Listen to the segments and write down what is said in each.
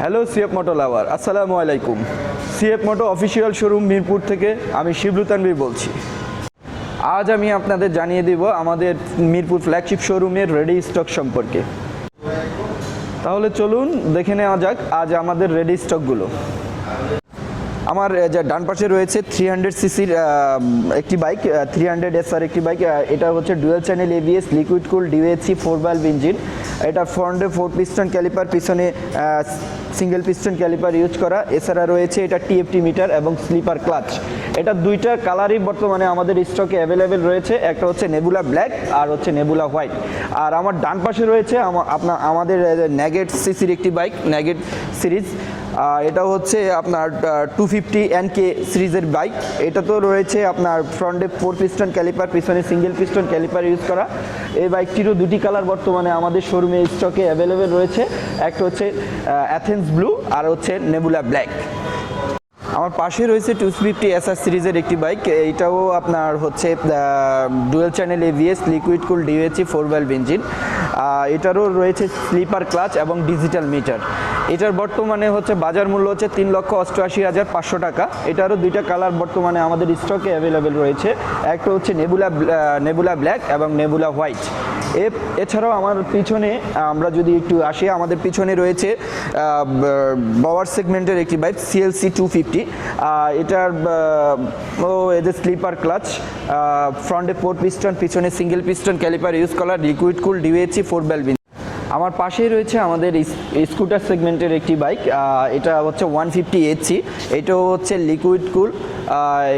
Hello CF মোটো লাভার, আসসালামু আলাইকুম। CF মোটো official showroom Mirpur থেকে আমি শিবলু তানভীর বলছি। আজ আমি আপনাদের জানিয়ে দেব আমাদের মিরপুর ফ্ল্যাগশিপ শোরুমের রেডি স্টক সম্পর্কে। তাহলে চলুন দেখে নেওয়া যাক আজ আমাদের রেডি স্টকগুলো। আমার যে ডান পাশে রয়েছে 300 সিসির একটি বাইক, 300 SR একটি বাইক। এটা হচ্ছে ডুয়েল চ্যানেল ABS লিকুইড কুল DOHC 4 ভালভ ইঞ্জিন। এটা ফ্রন্টে 4 পিস্টন ক্যালিপার, পিছনে সিঙ্গেল পিস্টন ক্যালিপার ইউজ করা। এছাড়া রয়েছে এটা TFT মিটার এবং স্লিপার ক্লাচ। এটা দুইটা কালারই বর্তমানে আমাদের স্টকে অ্যাভেলেবেল রয়েছে, একটা হচ্ছে নেবুলা ব্ল্যাক আর হচ্ছে নেবুলা হোয়াইট। আর আমার ডান পাশে রয়েছে আমাদের নেগেট সিসির একটি বাইক, নেগেট সিরিজ। এটা হচ্ছে আপনার 250 NK সিরিজের বাইক। এটা তো রয়েছে আপনার ফ্রন্টে 4 পিস্টন ক্যালিপার, পিছনে সিঙ্গেল পিস্টন ক্যালিপার ইউজ করা। এই বাইকটিরও দুটি কালার বর্তমানে আমাদের শোরুমে স্টকে অ্যাভেলেবেল রয়েছে, একটা হচ্ছে অ্যাথেন্স ব্লু আর হচ্ছে নেবুলা ব্ল্যাক। আমার পাশে রয়েছে 250 SR সিরিজের একটি বাইক। এইটাও আপনার হচ্ছে ডুয়েল চ্যানেল ABS লিকুইড কুল DOHC 4 ভালভ ইঞ্জিন। এটারও রয়েছে স্লিপার ক্লাচ এবং ডিজিটাল মিটার। এটার বর্তমানে হচ্ছে বাজার মূল্য হচ্ছে 3,88,500 টাকা। এটারও দুইটা কালার বর্তমানে আমাদের স্টকে অ্যাভেলেবেল রয়েছে, একটা হচ্ছে নেবুলা ব্ল্যাক এবং নেবুলা হোয়াইট। এছাড়াও আমার পিছনে আমরা যদি একটু আসি, আমাদের পিছনে রয়েছে পাওয়ার সেগমেন্টের একটি বাইক CLC 250। এটার এদের স্লিপার ক্লাচ, ফ্রন্টে 4 পিস্টন, পিছনে সিঙ্গেল পিস্টন ক্যালিপার ইউজ করা, লিকুইড কুল DOHC 4 ভালভ। আমার পাশেই রয়েছে আমাদের স্কুটার সেগমেন্টের একটি বাইক। এটা হচ্ছে 150 HC। এটাও হচ্ছে লিকুইড কুল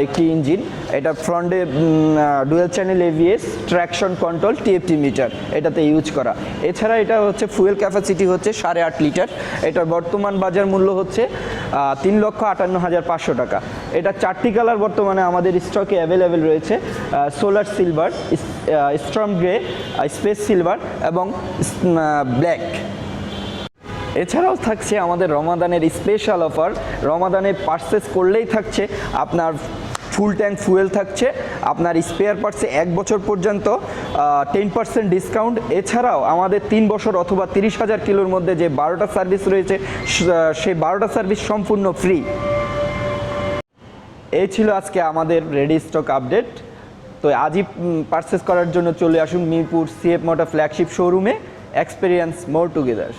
একটি ইঞ্জিন। এটা ফ্রন্টে dual channel ABS, traction control, TFT meter এটাতে ইউজ করা। এছাড়া এটা হচ্ছে ফুয়েল ক্যাপাসিটি হচ্ছে 8.5 লিটার। এটার বর্তমান বাজার মূল্য হচ্ছে 3,58,500 টাকা। এটা 4টি কালার বর্তমানে আমাদের স্টকে অ্যাভেলেবেল রয়েছে, solar silver, storm grey, space silver এবং ব্ল্যাক। এছাড়াও থাকছে আমাদের রমাদানের স্পেশাল অফার। রমাদানে পারচেস করলেই থাকছে আপনার ফুল ট্যাঙ্ক ফুয়েল থাকছে, আপনার স্পেয়ার পার্টসে 1 বছর পর্যন্ত 10% ডিসকাউন্ট। এছাড়াও আমাদের 3 বছর অথবা 30,000 কিলোর মধ্যে যে 12টা সার্ভিস রয়েছে সেই 12টা সার্ভিস সম্পূর্ণ ফ্রি। এই ছিল আজকে আমাদের রেডি স্টক আপডেট। তো আজই পারচেস করার জন্য চলে আসুন মিরপুর সিএফ মোটো ফ্ল্যাগশিপ শোরুমে। এক্সপিরিয়েন্স মোর টুগেদার।